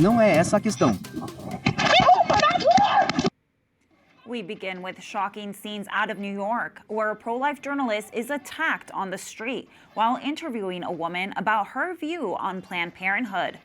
Não é essa a questão. We begin with shocking scenes out of New York, where a pro-life journalist is attacked on the street while interviewing a woman about her view on Planned Parenthood.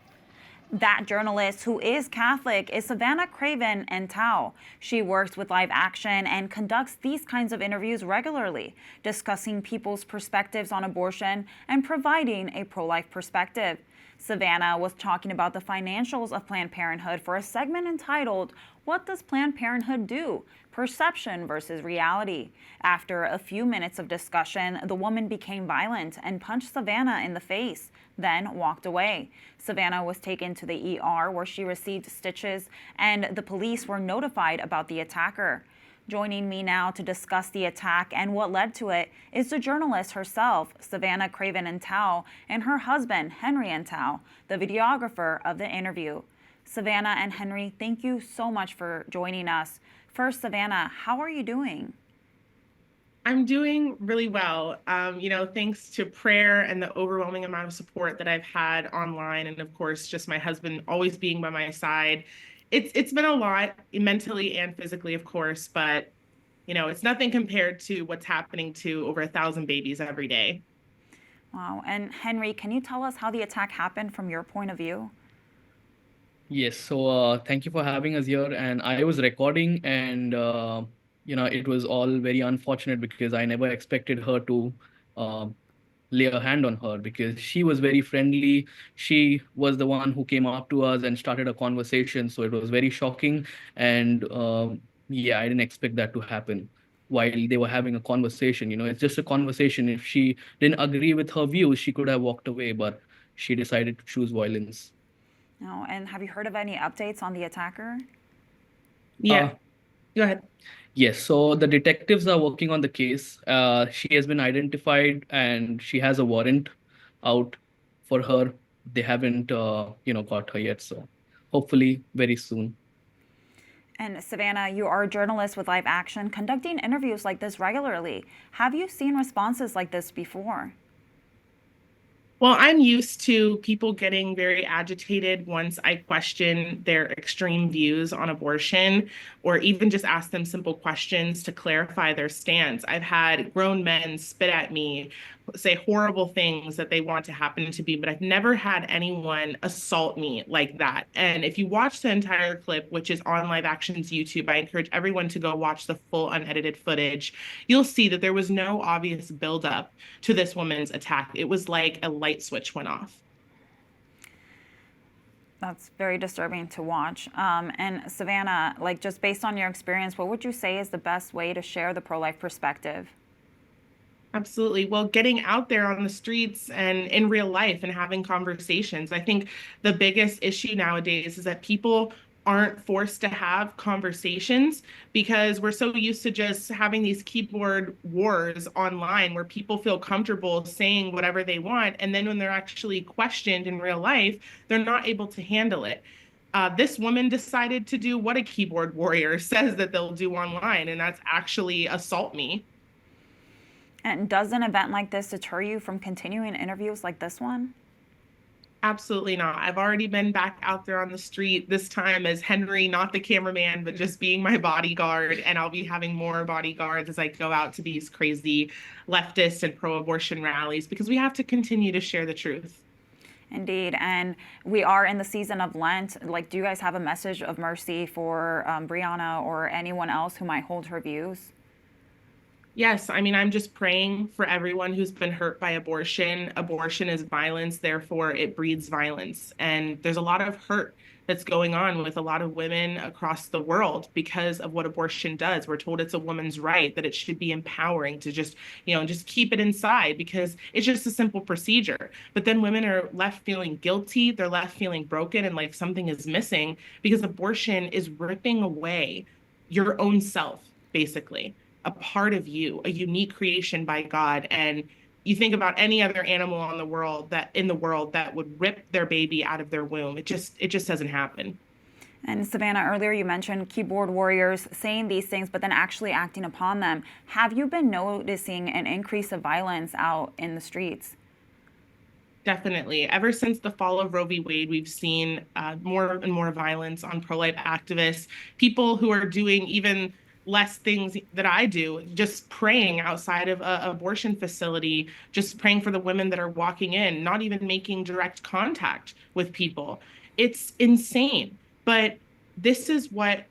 That journalist, who is Catholic, is Savannah Craven Antao. She works with Live Action and conducts these kinds of interviews regularly, discussing people's perspectives on abortion and providing a pro-life perspective. Savannah was talking about the financials of Planned Parenthood for a segment entitled, "What Does Planned Parenthood Do? Perception versus Reality." After a few minutes of discussion, the woman became violent and punched Savannah in the face, then walked away. Savannah was taken to the ER where she received stitches, and the police were notified about the attacker. Joining me now to discuss the attack and what led to it is the journalist herself, Savannah Craven Antao, and her husband, Henry Antao, the videographer of the interview. Savannah and Henry, thank you so much for joining us. First, Savannah, how are you doing? I'm doing really well. Thanks to prayer and the overwhelming amount of support that I've had online, and of course, just my husband always being by my side. It's been a lot mentally and physically, of course, but it's nothing compared to what's happening to over 1,000 babies every day. Wow. And Henry, can you tell us how the attack happened from your point of view? Yes, so thank you for having us here. And I was recording, and it was all very unfortunate because I never expected her to uh, lay a hand on her because she was very friendly. She was the one who came up to us and started a conversation. So it was very shocking. And yeah, I didn't expect that to happen while they were having a conversation. It's just a conversation. If she didn't agree with her views, she could have walked away, but she decided to choose violence. No. And have you heard of any updates on the attacker? Yeah, go ahead. Yes, so the detectives are working on the case. She has been identified and she has a warrant out for her. They haven't, got her yet. So hopefully very soon. And Savannah, you are a journalist with Live Action, conducting interviews like this regularly. Have you seen responses like this before? Well, I'm used to people getting very agitated once I question their extreme views on abortion or even just ask them simple questions to clarify their stance. I've had grown men spit at me, say horrible things that they want to happen to me, but I've never had anyone assault me like that. And if you watch the entire clip, which is on Live Action's YouTube, I encourage everyone to go watch the full unedited footage. You'll see that there was no obvious buildup to this woman's attack. It was like a light switch went off. That's very disturbing to watch. And Savannah, just based on your experience, what would you say is the best way to share the pro-life perspective? Absolutely. Well, getting out there on the streets and in real life and having conversations. I think the biggest issue nowadays is that people aren't forced to have conversations because we're so used to just having these keyboard wars online where people feel comfortable saying whatever they want. And then when they're actually questioned in real life, they're not able to handle it. This woman decided to do what a keyboard warrior says that they'll do online, and that's actually assault me. And does an event like this deter you from continuing interviews like this one? Absolutely not. I've already been back out there on the street, this time as Henry, not the cameraman, but just being my bodyguard. And I'll be having more bodyguards as I go out to these crazy leftist and pro-abortion rallies because we have to continue to share the truth. Indeed. And we are in the season of Lent. Do you guys have a message of mercy for Brianna or anyone else who might hold her views? Yes, I mean, I'm just praying for everyone who's been hurt by abortion. Abortion is violence, therefore it breeds violence. And there's a lot of hurt that's going on with a lot of women across the world because of what abortion does. We're told it's a woman's right, that it should be empowering to just keep it inside because it's just a simple procedure. But then women are left feeling guilty, they're left feeling broken and like something is missing because abortion is ripping away your own self, basically. A part of you, a unique creation by God. And you think about any other animal in the world that would rip their baby out of their womb. It just doesn't happen. And Savannah, earlier you mentioned keyboard warriors saying these things, but then actually acting upon them. Have you been noticing an increase of violence out in the streets? Definitely. Ever since the fall of Roe v. Wade, we've seen more and more violence on pro-life activists, people who are doing even less things that I do, just praying outside of an abortion facility, just praying for the women that are walking in, not even making direct contact with people. It's insane. But this is what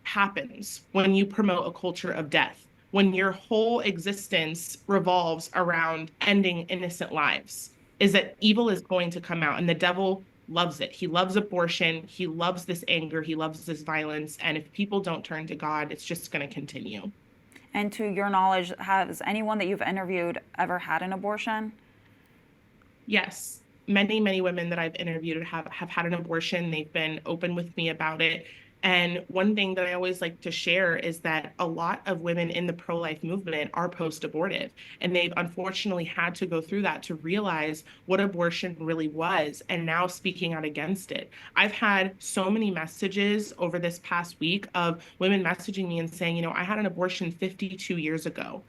happens when you promote a culture of death, when your whole existence revolves around ending innocent lives, is that evil is going to come out, and the devil loves it. He loves abortion. He loves this anger. He loves this violence. And if people don't turn to God, it's just going to continue. And to your knowledge, has anyone that you've interviewed ever had an abortion? Yes. Many, many women that I've interviewed have had an abortion. They've been open with me about it. And one thing that I always like to share is that a lot of women in the pro-life movement are post-abortive, and they've unfortunately had to go through that to realize what abortion really was, and now speaking out against it. I've had so many messages over this past week of women messaging me and saying, I had an abortion 52 years ago.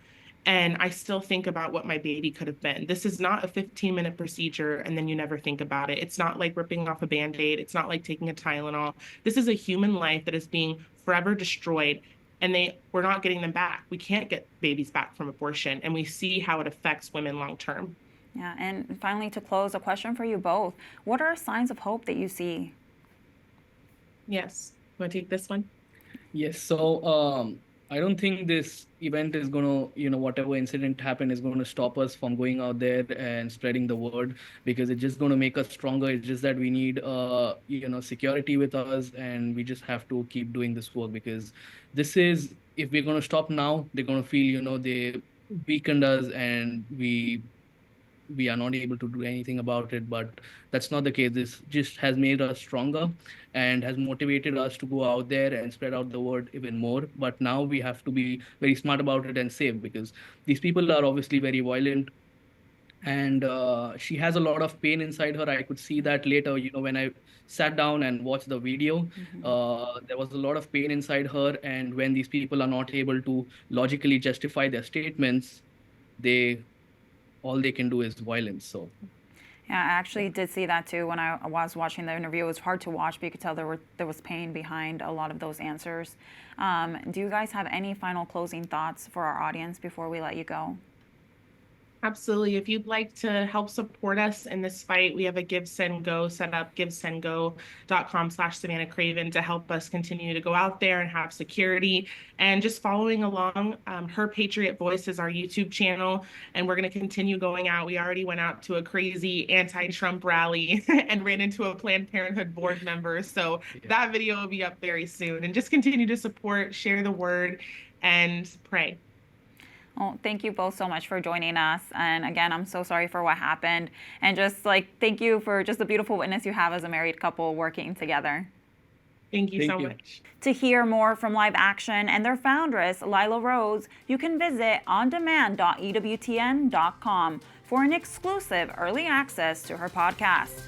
And I still think about what my baby could have been. This is not a 15-minute procedure and then you never think about it. It's not like ripping off a Band-Aid. It's not like taking a Tylenol. This is a human life that is being forever destroyed, and we're not getting them back. We can't get babies back from abortion, and we see how it affects women long term. Yeah, and finally, to close, a question for you both. What are signs of hope that you see? Yes. You want to take this one? Yes. So I don't think this event is going to, whatever incident happened is going to stop us from going out there and spreading the word, because it's just going to make us stronger. It's just that we need, security with us, and we just have to keep doing this work, because if we're going to stop now, they're going to feel, they weakened us and we are not able to do anything about it. But that's not the case. This just has made us stronger and has motivated us to go out there and spread out the word even more. But now we have to be very smart about it and safe, because these people are obviously very violent, and she has a lot of pain inside her. I could see that later, when I sat down and watched the video. There was a lot of pain inside her, and when these people are not able to logically justify their statements, all they can do is violence. So yeah, I actually did see that too when I was watching the interview. It was hard to watch, but you could tell there was pain behind a lot of those answers. Do you guys have any final closing thoughts for our audience before we let you go? Absolutely. If you'd like to help support us in this fight, we have a Give, Send, Go set up, givesendgo.com/Savannah Craven, to help us continue to go out there and have security. And just following along, Her Patriot Voice is our YouTube channel, and we're going to continue going out. We already went out to a crazy anti-Trump rally and ran into a Planned Parenthood board member. So that video will be up very soon. And just continue to support, share the word, and pray. Well, thank you both so much for joining us. And again, I'm so sorry for what happened. And just thank you for just the beautiful witness you have as a married couple working together. Thank you so much. To hear more from Live Action and their foundress, Lila Rose, you can visit ondemand.ewtn.com for an exclusive early access to her podcast.